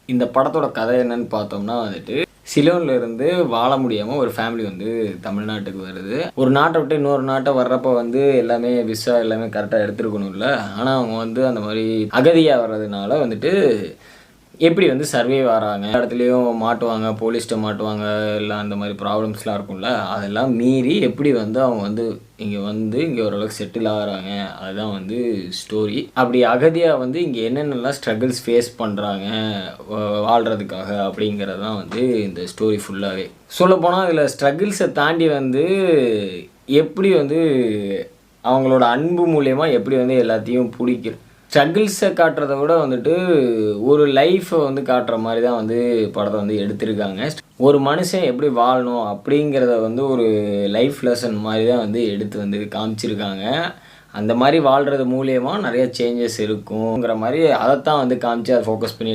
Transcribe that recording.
இந்த படத்தோட கதை என்னன்னு பார்த்தோம்னா வந்துட்டு, சிலோன்ல இருந்து வாழ முடியாம ஒரு ஃபேமிலி வந்து தமிழ்நாட்டுக்கு வருது. ஒரு நாட்ட விட்டு இன்னொரு நாட்ட வர்றப்ப வந்து எல்லாமே விசா எல்லாமே கரெக்ட்டா எடுத்திருக்கணும்ல. ஆனா அவங்க வந்து அந்த மாரி அகதியா வர்றதுனால வந்துட்டு எப்படி வந்து சர்வைவ் ஆறாங்க. எல்லா இடத்துலயும் மாட்டுவாங்க, போலீஸ்ட்ட மாட்டுவாங்க, எல்லாம் அந்த மாரி ப்ராப்ளம்ஸ்லாம் இருக்கும்ல. அதெல்லாம் மீறி எப்படி வந்து அவங்க வந்து இங்க ஓரளவுக்கு செட்டில் ஆகுறாங்க. அதுதான் வந்து ஸ்டோரி. அப்படி அகதியா வந்து இங்க என்னென்னலாம் ஸ்ட்ரகிள்ஸ் ஃபேஸ் பண்றாங்க, வ வாழ்றதுக்காக அப்படிங்கிறது தான் வந்து இந்த ஸ்டோரி ஃபுல்லாவே. சொல்லப்போனா இதில ஸ்ட்ரகிள்ஸ தாண்டி வந்து எப்படி வந்து அவங்களோட அன்பு மூலியமா எப்படி வந்து எல்லாத்தையும் ஸ்ட்ரகிள்ஸ காட்டுறத விட வந்துட்டு, ஒரு லைஃப வந்து காட்டுற மாரி தான் வந்து படத்த வந்து எடுத்திருக்காங்க. ஒரு மனுஷன் எப்படி வாழணும் அப்படிங்கிறத வந்து ஒரு லைஃப் லெசன் மாரி தான் வந்து எடுத்து வந்து காமிச்சிருக்காங்க. அந்த மாரி வாழ்றது மூலியமா நெறைய சேஞ்சஸ் இருக்குங்கிற மாரி அதத்தான் வந்து காமிச்சு அத ஃபோக்கஸ் பண்ணி